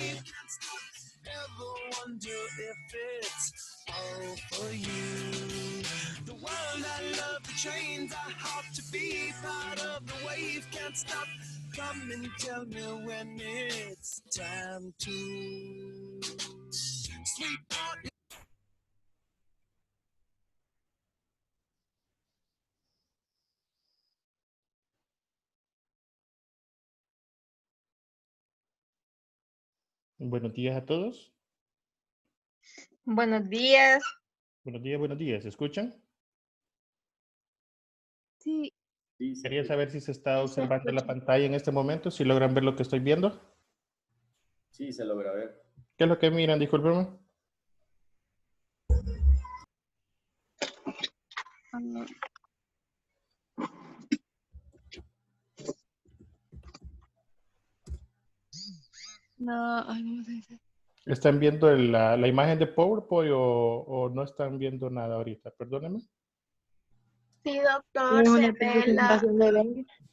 Ever wonder if it's all for you? The world I love, the trains I hop to be part of the wave can't stop. Come and tell me when it's time to sweep out. Buenos días a todos. Buenos días. Buenos días, buenos días. ¿Se escuchan? Sí. Quería saber si se está observando la pantalla en este momento, si logran ver lo que estoy viendo. Sí, se logra ver. ¿Qué es lo que miran? Discúlpenme. No, ay, no sé. ¿Están viendo la imagen de PowerPoint o no están viendo nada ahorita? Perdónenme. Sí, doctor, se ve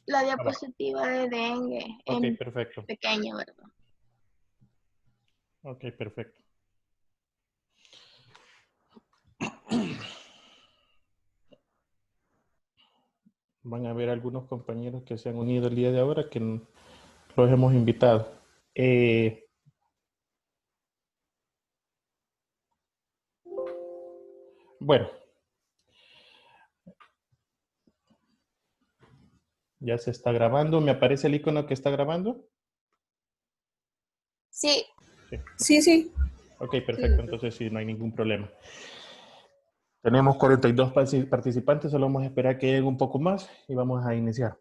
la Ah, diapositiva de dengue ok, en perfecto. pequeño, ¿verdad? Ok, perfecto. Van a haber algunos compañeros que se han unido el día de ahora que los hemos invitado. Bueno. Ya se está grabando. ¿Me aparece el icono que está grabando? Sí. Sí. Ok, perfecto. Entonces sí, no hay ningún problema. Tenemos 42 participantes. Solo vamos a esperar que lleguen un poco más y vamos a iniciar.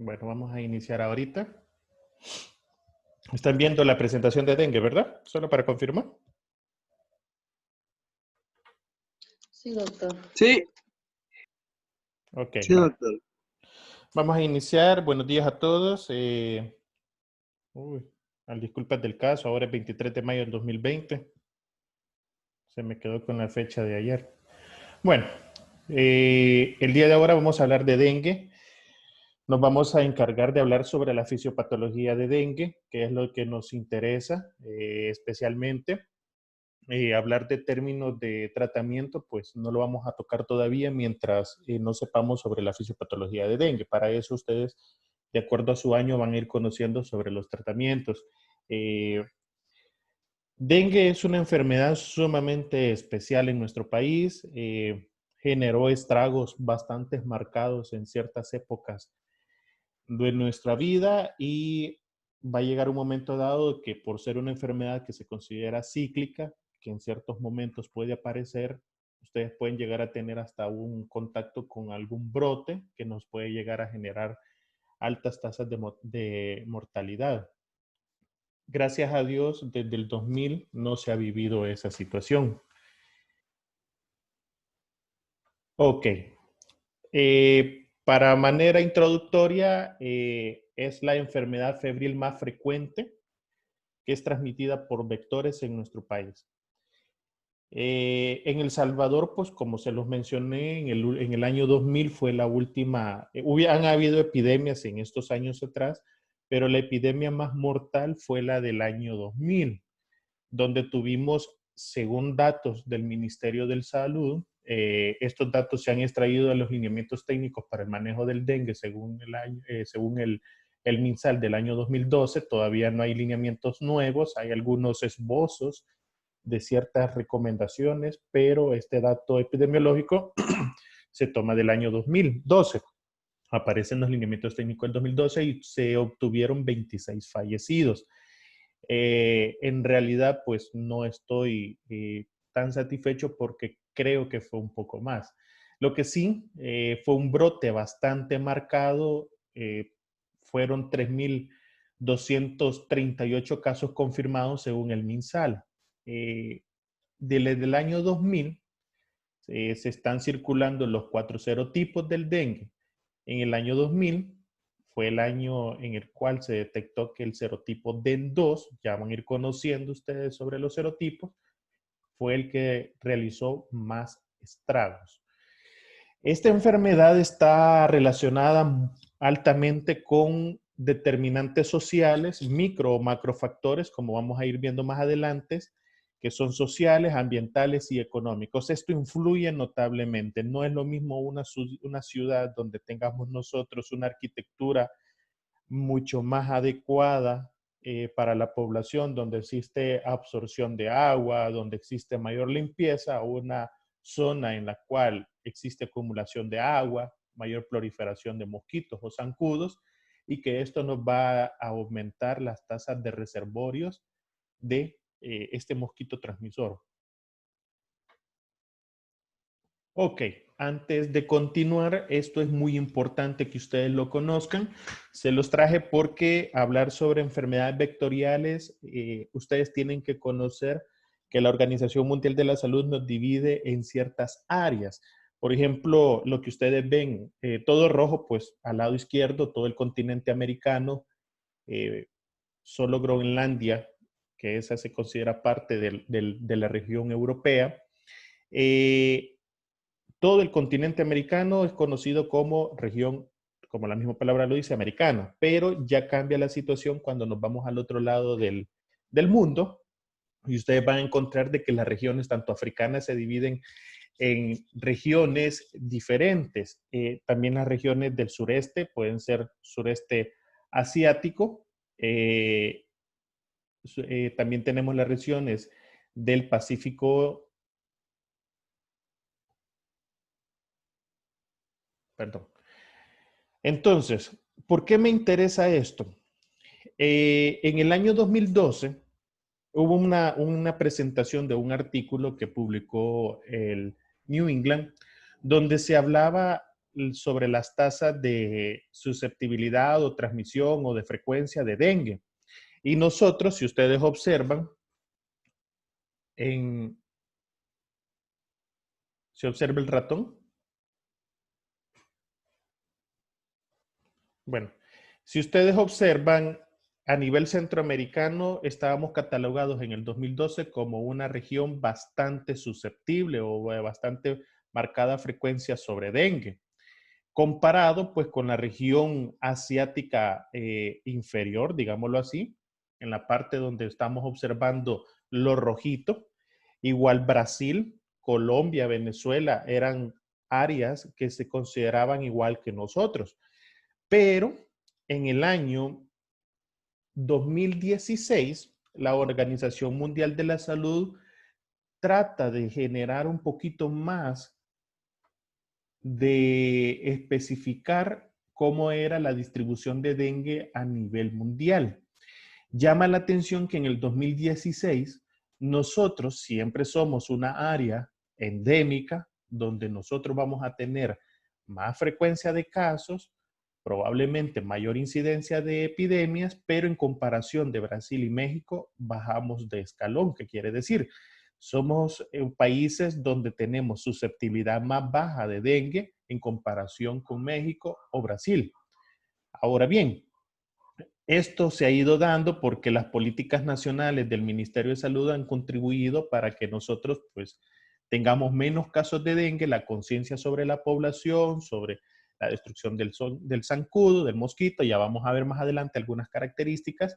Bueno, vamos a iniciar ahorita. Están viendo la presentación de dengue, ¿verdad? Solo para confirmar. Sí, doctor. Sí. Ok. Sí, doctor. Vamos a iniciar. Buenos días a todos. Al disculpas del caso, ahora es 23 de mayo del 2020. Se me quedó con la fecha de ayer. Bueno, el día de ahora vamos a hablar de dengue. Nos vamos a encargar de hablar sobre la fisiopatología de dengue, que es lo que nos interesa especialmente. Hablar de términos de tratamiento, pues no lo vamos a tocar todavía mientras no sepamos sobre la fisiopatología de dengue. Para eso ustedes, de acuerdo a su año, van a ir conociendo sobre los tratamientos. Dengue es una enfermedad sumamente especial en nuestro país. Generó estragos bastante marcados en ciertas épocas de nuestra vida y va a llegar un momento dado que por ser una enfermedad que se considera cíclica, que en ciertos momentos puede aparecer, ustedes pueden llegar a tener hasta un contacto con algún brote que nos puede llegar a generar altas tasas de mortalidad. Gracias a Dios, desde el 2000 no se ha vivido esa situación. Ok. Para manera introductoria, es la enfermedad febril más frecuente que es transmitida por vectores en nuestro país. En El Salvador, pues como se los mencioné, en el año 2000 fue la última, han habido epidemias en estos años atrás, pero la epidemia más mortal fue la del año 2000, donde tuvimos, según datos del Ministerio de Salud, estos datos se han extraído de los lineamientos técnicos para el manejo del dengue según el MinSal del año 2012. Todavía no hay lineamientos nuevos, hay algunos esbozos de ciertas recomendaciones, pero este dato epidemiológico se toma del año 2012. Aparecen los lineamientos técnicos del 2012 y se obtuvieron 26 fallecidos. En realidad, pues no estoy tan satisfecho porque creo que fue un poco más. Lo que sí fue un brote bastante marcado, fueron 3.238 casos confirmados según el MinSal. Desde el año 2000 se están circulando los 4 serotipos del dengue. En el año 2000 fue el año en el cual se detectó que el serotipo DEN2, ya van a ir conociendo ustedes sobre los serotipos, fue el que realizó más estragos. Esta enfermedad está relacionada altamente con determinantes sociales, micro o macrofactores, como vamos a ir viendo más adelante, que son sociales, ambientales y económicos. Esto influye notablemente. No es lo mismo una ciudad donde tengamos nosotros una arquitectura mucho más adecuada para la población, donde existe absorción de agua, donde existe mayor limpieza, o una zona en la cual existe acumulación de agua, mayor proliferación de mosquitos o zancudos, y que esto nos va a aumentar las tasas de reservorios de este mosquito transmisor. Ok, antes de continuar, esto es muy importante que ustedes lo conozcan. Se los traje porque hablar sobre enfermedades vectoriales, ustedes tienen que conocer que la Organización Mundial de la Salud nos divide en ciertas áreas. Por ejemplo, lo que ustedes ven, todo rojo, pues al lado izquierdo, todo el continente americano, solo Groenlandia, que esa se considera parte de la región europea. Todo el continente americano es conocido como región, como la misma palabra lo dice, americana, pero ya cambia la situación cuando nos vamos al otro lado del mundo, y ustedes van a encontrar de que las regiones tanto africanas se dividen en regiones diferentes. También las regiones del sureste pueden ser sureste asiático. También tenemos las regiones del Pacífico. Perdón. Entonces, ¿por qué me interesa esto? En el año 2012 hubo una presentación de un artículo que publicó el New England, donde se hablaba sobre las tasas de susceptibilidad o transmisión o de frecuencia de dengue. Y nosotros, si ustedes observan, ¿se observa el ratón? Bueno, si ustedes observan, a nivel centroamericano estábamos catalogados en el 2012 como una región bastante susceptible o de bastante marcada frecuencia sobre dengue, comparado pues con la región asiática inferior, digámoslo así, en la parte donde estamos observando lo rojito. Igual Brasil, Colombia, Venezuela eran áreas que se consideraban igual que nosotros. Pero en el año 2016, la Organización Mundial de la Salud trata de generar un poquito más de especificar cómo era la distribución de dengue a nivel mundial. Llama la atención que en el 2016 nosotros siempre somos una área endémica donde nosotros vamos a tener más frecuencia de casos, probablemente mayor incidencia de epidemias, pero en comparación de Brasil y México bajamos de escalón. ¿Qué quiere decir? Somos países donde tenemos susceptibilidad más baja de dengue en comparación con México o Brasil. Ahora bien, esto se ha ido dando porque las políticas nacionales del Ministerio de Salud han contribuido para que nosotros pues tengamos menos casos de dengue, la conciencia sobre la población, sobre la destrucción del zancudo, del mosquito. Ya vamos a ver más adelante algunas características,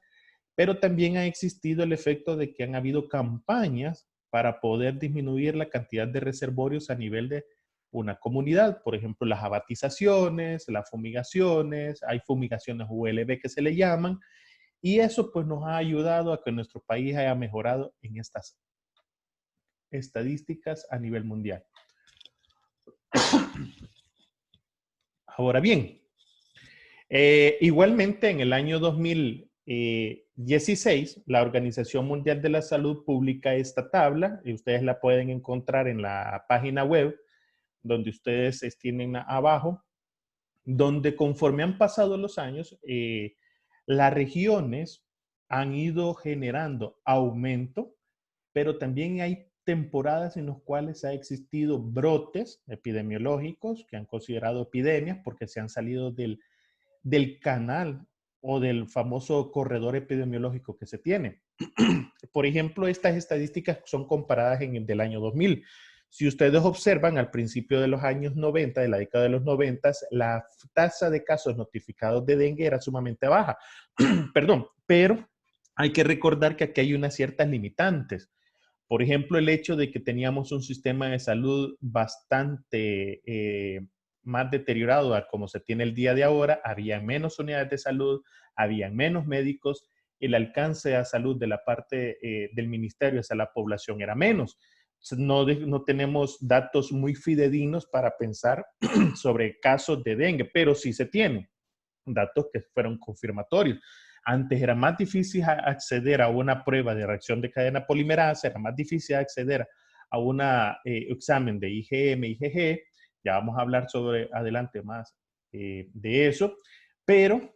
pero también ha existido el efecto de que han habido campañas para poder disminuir la cantidad de reservorios a nivel de una comunidad. Por ejemplo, las abatizaciones, las fumigaciones, hay fumigaciones ULB que se le llaman, y eso pues nos ha ayudado a que nuestro país haya mejorado en estas estadísticas a nivel mundial. Ahora bien, igualmente en el año 2000, 16, la Organización Mundial de la Salud publica esta tabla y ustedes la pueden encontrar en la página web donde ustedes tienen abajo, donde conforme han pasado los años, las regiones han ido generando aumento, pero también hay temporadas en las cuales ha existido brotes epidemiológicos que han considerado epidemias porque se han salido del canal o del famoso corredor epidemiológico que se tiene. Por ejemplo, estas estadísticas son comparadas en el del año 2000. Si ustedes observan, al principio de los años 90, de la década de los 90, la tasa de casos notificados de dengue era sumamente baja. Perdón, pero hay que recordar que aquí hay unas ciertas limitantes. Por ejemplo, el hecho de que teníamos un sistema de salud bastante más deteriorado a como se tiene el día de ahora, había menos unidades de salud, había menos médicos, el alcance a salud de la parte del ministerio hacia la población era menos. No tenemos datos muy fidedignos para pensar sobre casos de dengue, pero sí se tienen datos que fueron confirmatorios. Antes era más difícil acceder a una prueba de reacción de cadena polimerasa, era más difícil acceder a un examen de IgM, IgG, ya vamos a hablar sobre adelante más de eso, pero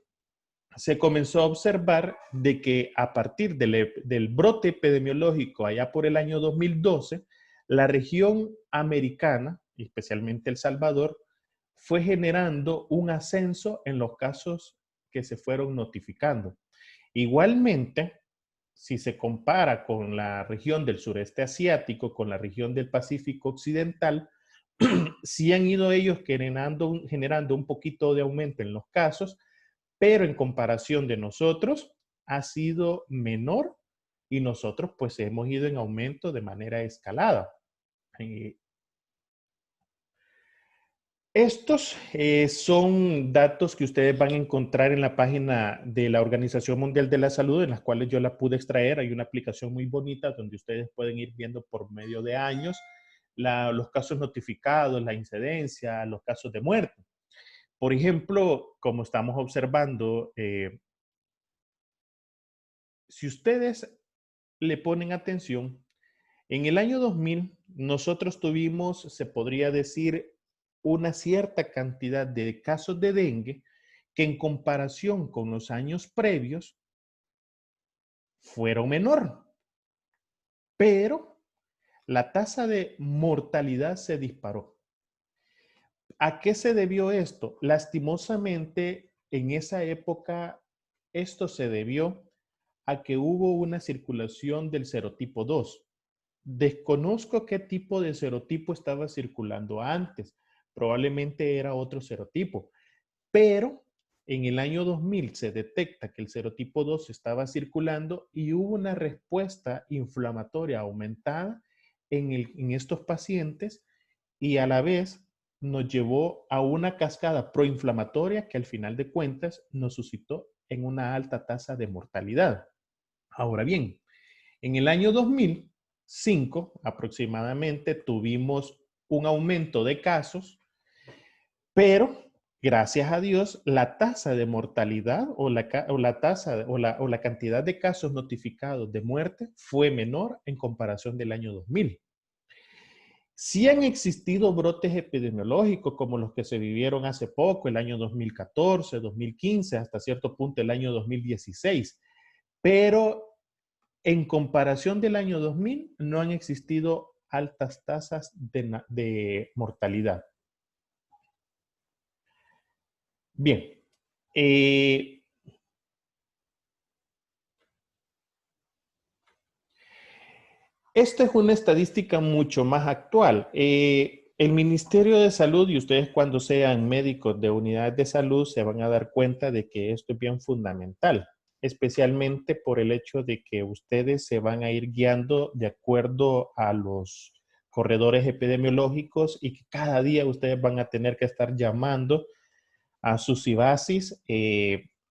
se comenzó a observar de que a partir del brote epidemiológico allá por el año 2012, la región americana, especialmente El Salvador, fue generando un ascenso en los casos que se fueron notificando. Igualmente, si se compara con la región del sureste asiático, con la región del Pacífico occidental, sí han ido ellos generando un poquito de aumento en los casos, pero en comparación de nosotros ha sido menor y nosotros pues hemos ido en aumento de manera escalada. Estos son datos que ustedes van a encontrar en la página de la Organización Mundial de la Salud, en las cuales yo la pude extraer. Hay una aplicación muy bonita donde ustedes pueden ir viendo por medio de años los casos notificados, la incidencia, los casos de muerte. Por ejemplo, como estamos observando, si ustedes le ponen atención, en el año 2000 nosotros tuvimos, se podría decir, una cierta cantidad de casos de dengue que en comparación con los años previos fueron menor. Pero la tasa de mortalidad se disparó. ¿A qué se debió esto? Lastimosamente, en esa época, esto se debió a que hubo una circulación del serotipo 2. Desconozco qué tipo de serotipo estaba circulando antes. Probablemente era otro serotipo. Pero en el año 2000 se detecta que el serotipo 2 estaba circulando y hubo una respuesta inflamatoria aumentada en estos pacientes y a la vez nos llevó a una cascada proinflamatoria que al final de cuentas nos suscitó en una alta tasa de mortalidad. Ahora bien, en el año 2005 aproximadamente tuvimos un aumento de casos, pero gracias a Dios la tasa de mortalidad o la cantidad de casos notificados de muerte fue menor en comparación del año 2000. Sí han existido brotes epidemiológicos como los que se vivieron hace poco, el año 2014, 2015, hasta cierto punto el año 2016, pero en comparación del año 2000 no han existido altas tasas de mortalidad. Bien. Esta es una estadística mucho más actual. El Ministerio de Salud, y ustedes cuando sean médicos de unidades de salud se van a dar cuenta de que esto es bien fundamental, especialmente por el hecho de que ustedes se van a ir guiando de acuerdo a los corredores epidemiológicos y que cada día ustedes van a tener que estar llamando a sus IBASIS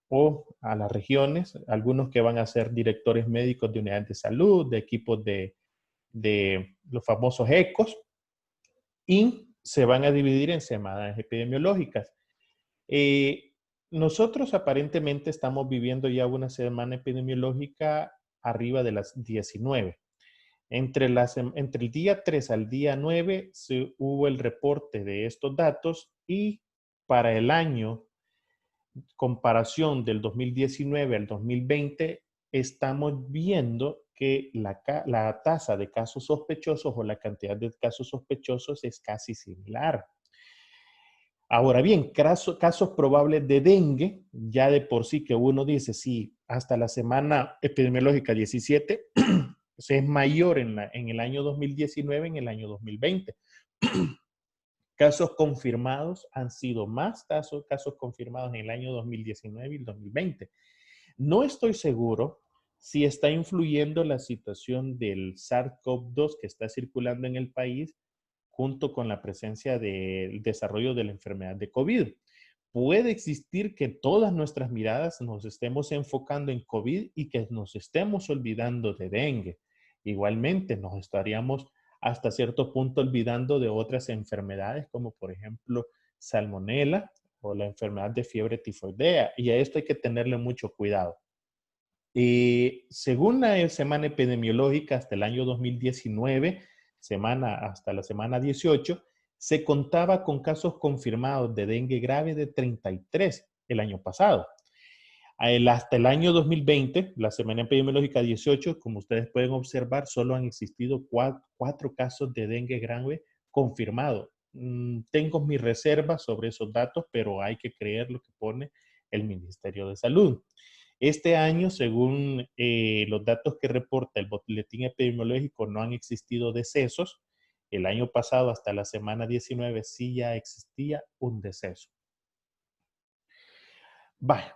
o a las regiones, algunos que van a ser directores médicos de unidades de salud, de equipos de los famosos ECOs, y se van a dividir en semanas epidemiológicas. nosotros aparentemente estamos viviendo ya una semana epidemiológica arriba de las 19. Entre el día 3 al día 9 hubo el reporte de estos datos y para el año, comparación del 2019 al 2020, estamos viendo que la tasa de casos sospechosos o la cantidad de casos sospechosos es casi similar. Ahora bien, casos probables de dengue, ya de por sí que uno dice, sí, hasta la semana epidemiológica 17, es mayor en el año 2019 en el año 2020. Casos confirmados han sido más casos confirmados en el año 2019 y el 2020. No estoy seguro si está influyendo la situación del SARS-CoV-2 que está circulando en el país junto con la presencia del desarrollo de la enfermedad de COVID. Puede existir que todas nuestras miradas nos estemos enfocando en COVID y que nos estemos olvidando de dengue. Igualmente, nos estaríamos hasta cierto punto olvidando de otras enfermedades como por ejemplo salmonela o la enfermedad de fiebre tifoidea. Y a esto hay que tenerle mucho cuidado. Según la semana epidemiológica hasta el año 2019, hasta la semana 18, se contaba con casos confirmados de dengue grave de 33 el año pasado. Hasta el año 2020, la semana epidemiológica 18, como ustedes pueden observar, solo han existido 4 casos de dengue grave confirmados. Tengo mis reservas sobre esos datos, pero hay que creer lo que pone el Ministerio de Salud. Este año, según los datos que reporta el boletín epidemiológico, no han existido decesos. El año pasado, hasta la semana 19, sí ya existía un deceso. Vaya.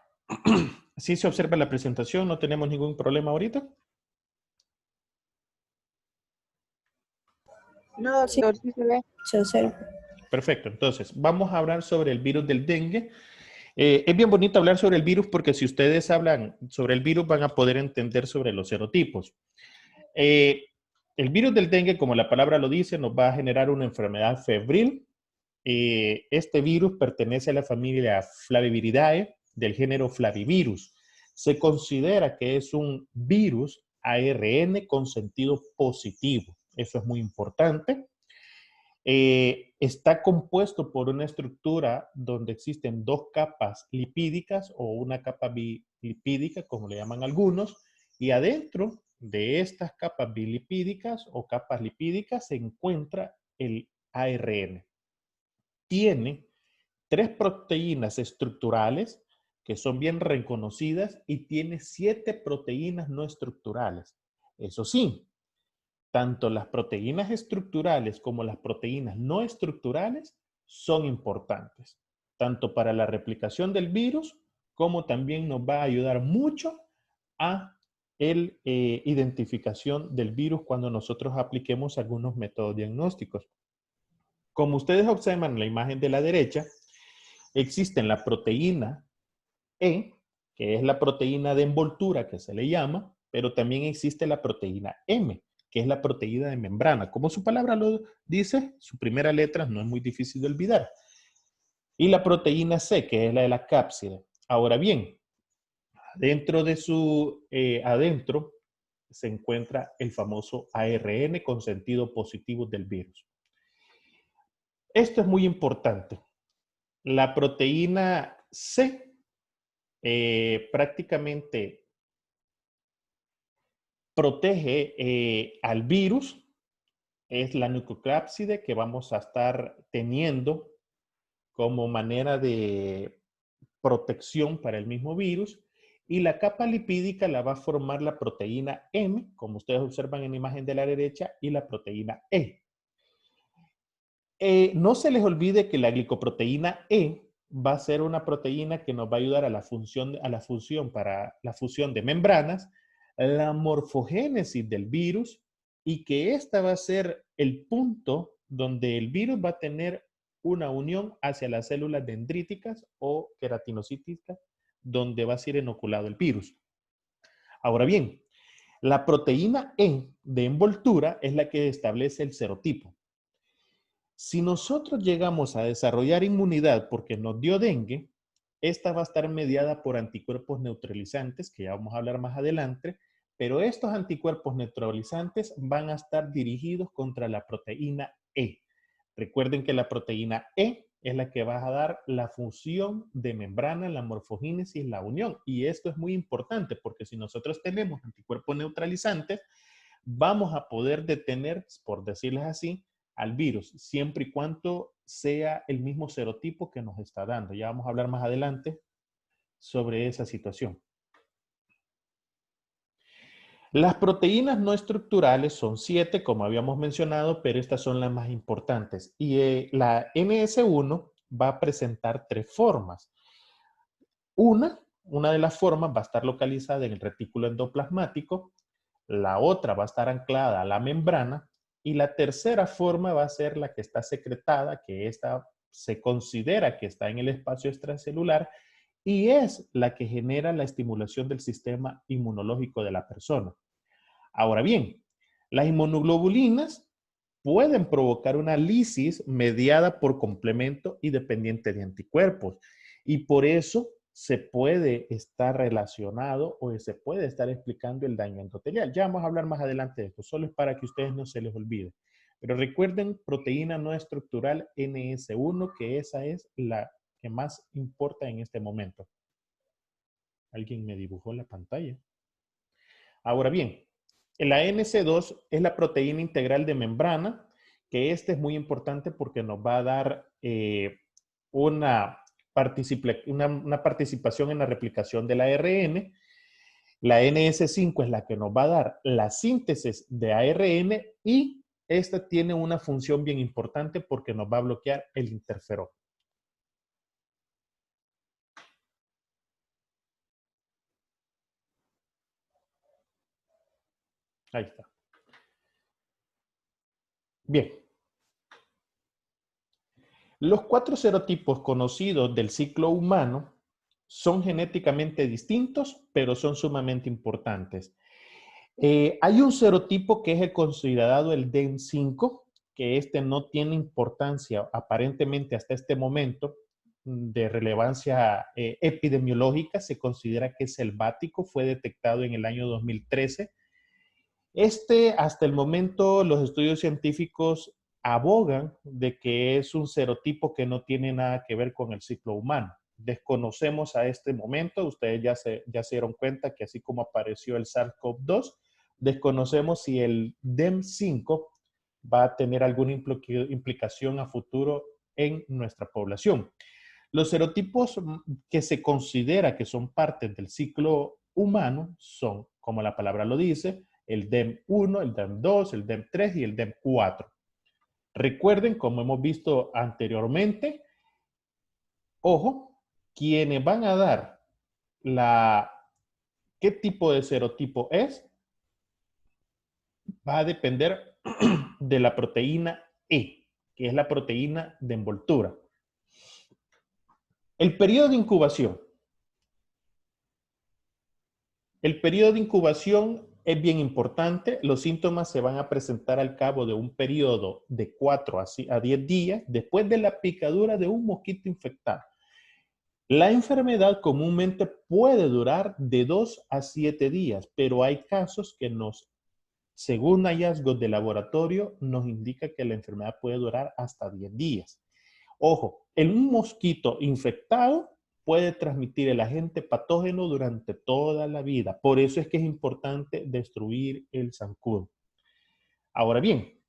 ¿Sí se observa la presentación? ¿No tenemos ningún problema ahorita? No, sí, Sí se ve. se observa. Perfecto. Entonces, vamos a hablar sobre el virus del dengue. Es bien bonito hablar sobre el virus porque si ustedes hablan sobre el virus van a poder entender sobre los serotipos. El virus del dengue, como la palabra lo dice, nos va a generar una enfermedad febril. Este virus pertenece a la familia Flaviviridae del género Flavivirus. Se considera que es un virus ARN con sentido positivo. Eso es muy importante. Está compuesto por una estructura donde existen 2 capas lipídicas o una capa bilipídica, como le llaman algunos, y adentro de estas capas bilipídicas o capas lipídicas se encuentra el ARN. Tiene 3 proteínas estructurales que son bien reconocidas y tiene 7 proteínas no estructurales. Eso sí, tanto las proteínas estructurales como las proteínas no estructurales son importantes, tanto para la replicación del virus como también nos va a ayudar mucho a la identificación del virus cuando nosotros apliquemos algunos métodos diagnósticos. Como ustedes observan en la imagen de la derecha, existe la proteína E, que es la proteína de envoltura que se le llama, pero también existe la proteína M, que es la proteína de membrana. Como su palabra lo dice, su primera letra no es muy difícil de olvidar. Y la proteína C, que es la de la cápside. Ahora bien, dentro adentro se encuentra el famoso ARN con sentido positivo del virus. Esto es muy importante. La proteína C prácticamente protege al virus, es la nucleocápside que vamos a estar teniendo como manera de protección para el mismo virus, y la capa lipídica la va a formar la proteína M, como ustedes observan en la imagen de la derecha, y la proteína E. No se les olvide que la glicoproteína E va a ser una proteína que nos va a ayudar a la fusión de membranas, la morfogénesis del virus, y que esta va a ser el punto donde el virus va a tener una unión hacia las células dendríticas o queratinocíticas, donde va a ser inoculado el virus. Ahora bien, la proteína E de envoltura es la que establece el serotipo. Si nosotros llegamos a desarrollar inmunidad porque nos dio dengue, esta va a estar mediada por anticuerpos neutralizantes, que ya vamos a hablar más adelante, pero estos anticuerpos neutralizantes van a estar dirigidos contra la proteína E. Recuerden que la proteína E es la que va a dar la función de membrana, la morfogénesis, la unión. Y esto es muy importante porque si nosotros tenemos anticuerpos neutralizantes, vamos a poder detener, por decirles así, al virus, siempre y cuando sea el mismo serotipo que nos está dando. Ya vamos a hablar más adelante sobre esa situación. Las proteínas no estructurales son 7, como habíamos mencionado, pero estas son las más importantes. Y la NS1 va a presentar 3 formas. Una de las formas va a estar localizada en el retículo endoplasmático, la otra va a estar anclada a la membrana y la tercera forma va a ser la que está secretada, que esta se considera que está en el espacio extracelular y es la que genera la estimulación del sistema inmunológico de la persona. Ahora bien, las inmunoglobulinas pueden provocar una lisis mediada por complemento y dependiente de anticuerpos. Y por eso se puede estar relacionado o se puede estar explicando el daño endotelial. Ya vamos a hablar más adelante de esto, solo es para que ustedes no se les olvide. Pero recuerden, proteína no estructural NS1, que esa es la que más importa en este momento. Alguien me dibujó la pantalla. Ahora bien, la NC2 es la proteína integral de membrana, que este es muy importante porque nos va a dar una participación en la replicación del ARN. La NS5 es la que nos va a dar la síntesis de ARN y esta tiene una función bien importante porque nos va a bloquear el interferón. Ahí está. Bien. Los 4 serotipos conocidos del ciclo humano son genéticamente distintos, pero son sumamente importantes. Hay un serotipo que es el considerado el DEM5, que este no tiene importancia aparentemente hasta este momento de relevancia epidemiológica. Se considera que es selvático, fue detectado en el año 2013. Hasta el momento, los estudios científicos abogan de que es un serotipo que no tiene nada que ver con el ciclo humano. Desconocemos a este momento, ustedes ya se dieron cuenta que así como apareció el SARS-CoV-2, desconocemos si el DEM5 va a tener alguna implicación a futuro en nuestra población. Los serotipos que se considera que son parte del ciclo humano son, como la palabra lo dice, el DEM1, el DEM2, el DEM3 y el DEM4. Recuerden, como hemos visto anteriormente, ojo, quienes van a dar qué tipo de serotipo es, va a depender de la proteína E, que es la proteína de envoltura. El periodo de incubación. El periodo de incubación es bien importante. Los síntomas se van a presentar al cabo de un periodo de 4 a 10 días después de la picadura de un mosquito infectado. La enfermedad comúnmente puede durar de 2 a 7 días, pero hay casos que según hallazgos de laboratorio, nos indica que la enfermedad puede durar hasta 10 días. Ojo, un mosquito infectado puede transmitir el agente patógeno durante toda la vida. Por eso es que es importante destruir el zancudo. Ahora bien,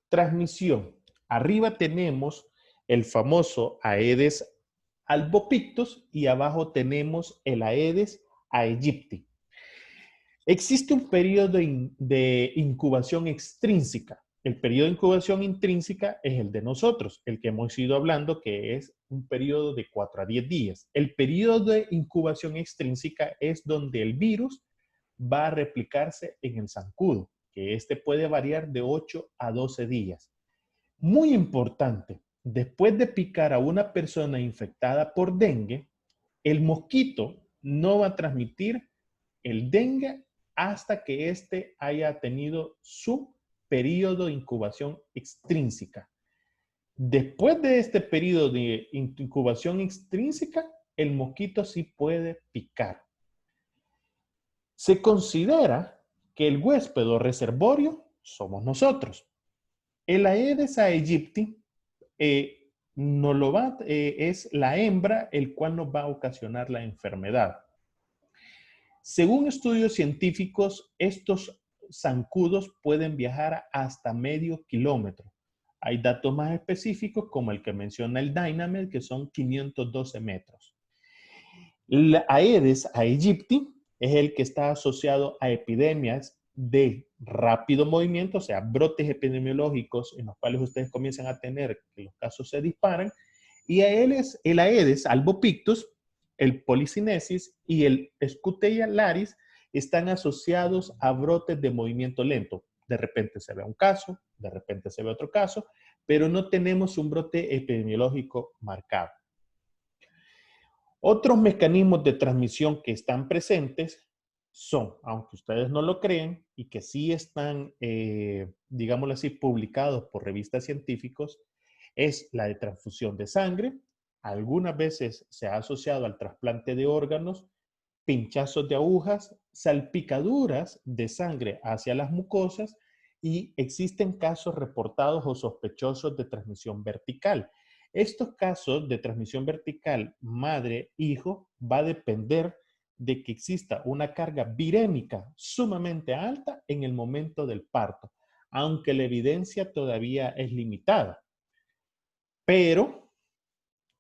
transmisión. Arriba tenemos el famoso Aedes albopictus y abajo tenemos el Aedes aegypti. Existe un periodo de incubación extrínseca. El periodo de incubación intrínseca es el de nosotros, el que hemos ido hablando, que es un periodo de 4 a 10 días. El periodo de incubación extrínseca es donde el virus va a replicarse en el zancudo, que este puede variar de 8 a 12 días. Muy importante, después de picar a una persona infectada por dengue, el mosquito no va a transmitir el dengue hasta que éste haya tenido su periodo de incubación extrínseca. Después de este periodo de incubación extrínseca, el mosquito sí puede picar. Se considera que el huésped o reservorio somos nosotros. El Aedes aegypti es la hembra el cual nos va a ocasionar la enfermedad. Según estudios científicos, estos zancudos pueden viajar hasta medio kilómetro. Hay datos más específicos como el que menciona el Dynamed, que son 512 metros. La Aedes aegypti es el que está asociado a epidemias de rápido movimiento, o sea, brotes epidemiológicos en los cuales ustedes comienzan a tener que los casos se disparan, y el Aedes albopictus, el Policynesis y el Scuteia laris están asociados a brotes de movimiento lento. De repente se ve un caso, de repente se ve otro caso, pero no tenemos un brote epidemiológico marcado. Otros mecanismos de transmisión que están presentes son, aunque ustedes no lo creen, y que sí están, digámoslo así, publicados por revistas científicos, es la de transfusión de sangre. Algunas veces se ha asociado al trasplante de órganos, pinchazos de agujas, salpicaduras de sangre hacia las mucosas, y existen casos reportados o sospechosos de transmisión vertical. Estos casos de transmisión vertical madre-hijo va a depender de que exista una carga virémica sumamente alta en el momento del parto, aunque la evidencia todavía es limitada. Pero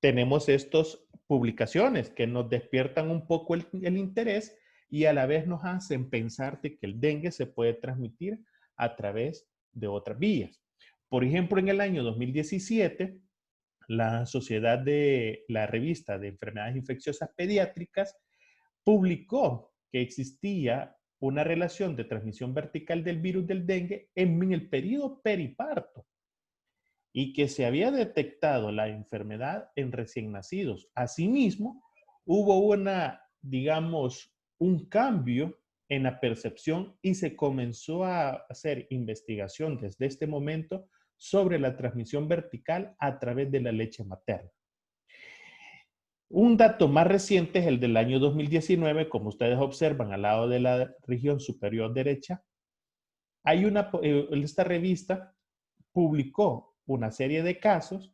tenemos estas publicaciones que nos despiertan un poco el interés y a la vez nos hacen pensar de que el dengue se puede transmitir a través de otras vías. Por ejemplo, en el año 2017, la revista de enfermedades infecciosas pediátricas publicó que existía una relación de transmisión vertical del virus del dengue en el periodo periparto y que se había detectado la enfermedad en recién nacidos. Asimismo, hubo un cambio en la percepción y se comenzó a hacer investigación desde este momento sobre la transmisión vertical a través de la leche materna. Un dato más reciente es el del año 2019, como ustedes observan al lado de la región superior derecha. Esta revista publicó una serie de casos,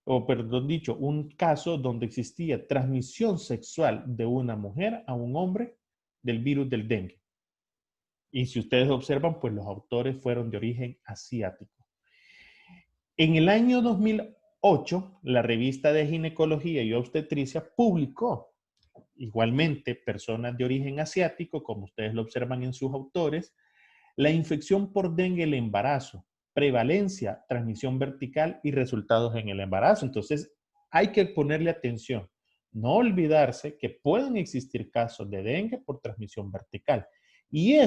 un caso donde existía transmisión sexual de una mujer a un hombre del virus del dengue. Y si ustedes observan, pues los autores fueron de origen asiático. En el año 2008, la revista de Ginecología y Obstetricia publicó igualmente personas de origen asiático, como ustedes lo observan en sus autores, la infección por dengue en el embarazo, prevalencia, transmisión vertical y resultados en el embarazo. Entonces, hay que ponerle atención. No olvidarse que pueden existir casos de dengue por transmisión vertical. Y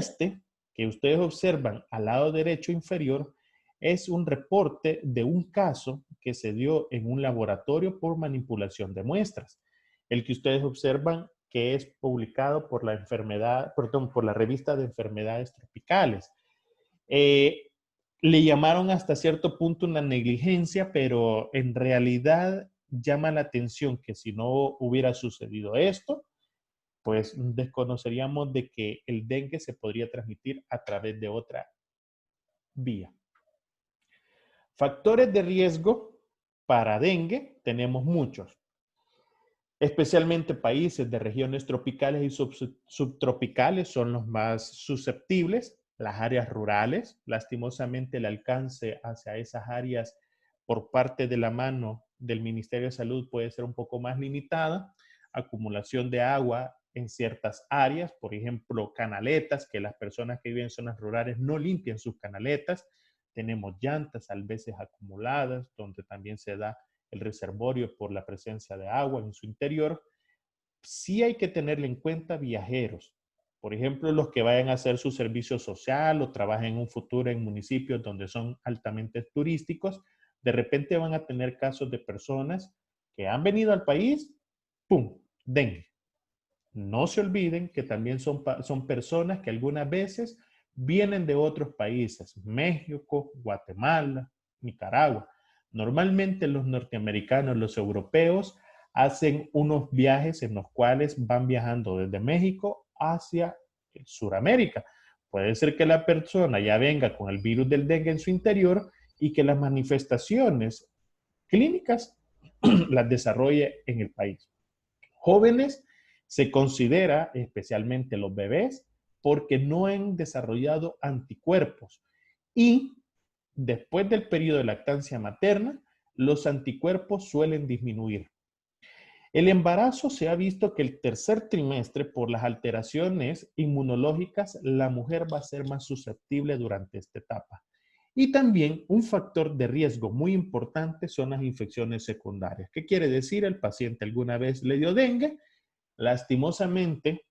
que ustedes observan al lado derecho inferior, es un reporte de un caso que se dio en un laboratorio por manipulación de muestras. El que ustedes observan que es publicado por la revista de enfermedades tropicales. Le llamaron hasta cierto punto una negligencia, pero en realidad llama la atención que si no hubiera sucedido esto, pues desconoceríamos de que el dengue se podría transmitir a través de otra vía. Factores de riesgo para dengue tenemos muchos, especialmente países de regiones tropicales y subtropicales son los más susceptibles. Las áreas rurales, lastimosamente el alcance hacia esas áreas por parte de la mano del Ministerio de Salud puede ser un poco más limitada. Acumulación de agua en ciertas áreas, por ejemplo, canaletas, que las personas que viven en zonas rurales no limpian sus canaletas. Tenemos llantas a veces acumuladas, donde también se da el reservorio por la presencia de agua en su interior. Sí hay que tenerle en cuenta viajeros. Por ejemplo, los que vayan a hacer su servicio social o trabajen en un futuro en municipios donde son altamente turísticos, de repente van a tener casos de personas que han venido al país, ¡pum!, dengue. No se olviden que también son personas que algunas veces vienen de otros países, México, Guatemala, Nicaragua. Normalmente los norteamericanos, los europeos, hacen unos viajes en los cuales van viajando desde México hacia Sudamérica. Puede ser que la persona ya venga con el virus del dengue en su interior y que las manifestaciones clínicas las desarrolle en el país. Jóvenes se considera, especialmente los bebés, porque no han desarrollado anticuerpos. Y después del periodo de lactancia materna, los anticuerpos suelen disminuir. El embarazo se ha visto que el tercer trimestre, por las alteraciones inmunológicas, la mujer va a ser más susceptible durante esta etapa. Y también un factor de riesgo muy importante son las infecciones secundarias. ¿Qué quiere decir? El paciente alguna vez le dio dengue, lastimosamente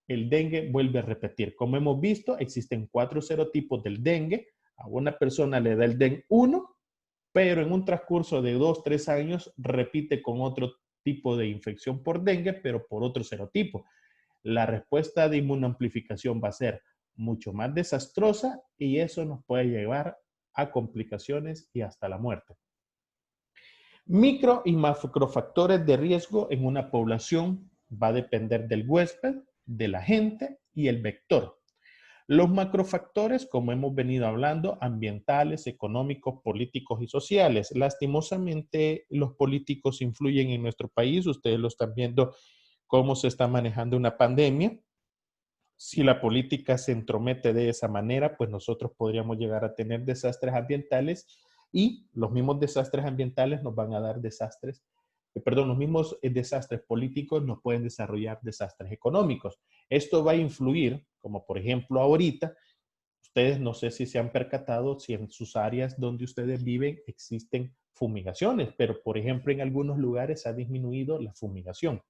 el dengue vuelve a repetir. Como hemos visto, existen 4 serotipos del dengue. A una persona le da el dengue 1, pero en un transcurso de 2-3 años repite con otro tipo de infección por dengue, pero por otro serotipo. La respuesta de inmunoamplificación va a ser mucho más desastrosa y eso nos puede llevar a complicaciones y hasta la muerte. Micro y macrofactores de riesgo en una población va a depender del huésped, del agente y el vector. Los macrofactores, como hemos venido hablando, ambientales, económicos, políticos y sociales. Lastimosamente, los políticos influyen en nuestro país. Ustedes lo están viendo cómo se está manejando una pandemia. Si la política se entromete de esa manera, pues nosotros podríamos llegar a tener desastres ambientales y los mismos desastres ambientales nos van a dar desastres, los mismos desastres políticos nos pueden desarrollar desastres económicos. Esto va a influir, como por ejemplo ahorita, ustedes no sé si se han percatado si en sus áreas donde ustedes viven existen fumigaciones, pero por ejemplo en algunos lugares ha disminuido la fumigación.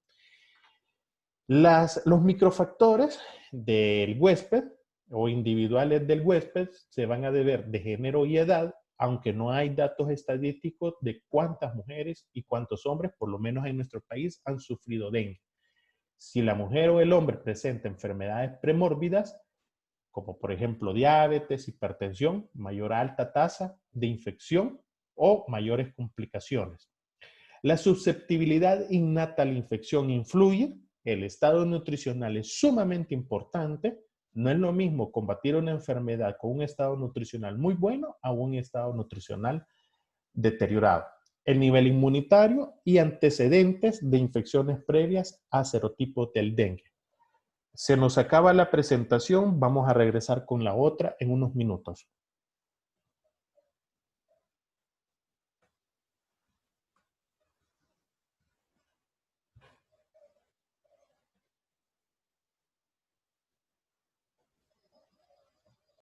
Los microfactores del huésped o individuales del huésped se van a deber de género y edad, aunque no hay datos estadísticos de cuántas mujeres y cuántos hombres, por lo menos en nuestro país, han sufrido dengue. Si la mujer o el hombre presenta enfermedades premórbidas, como por ejemplo diabetes, hipertensión, mayor alta tasa de infección o mayores complicaciones. La susceptibilidad innata a la infección influye. El estado nutricional es sumamente importante. No es lo mismo combatir una enfermedad con un estado nutricional muy bueno a un estado nutricional deteriorado. El nivel inmunitario y antecedentes de infecciones previas a serotipos del dengue. Se nos acaba la presentación. Vamos a regresar con la otra en unos minutos.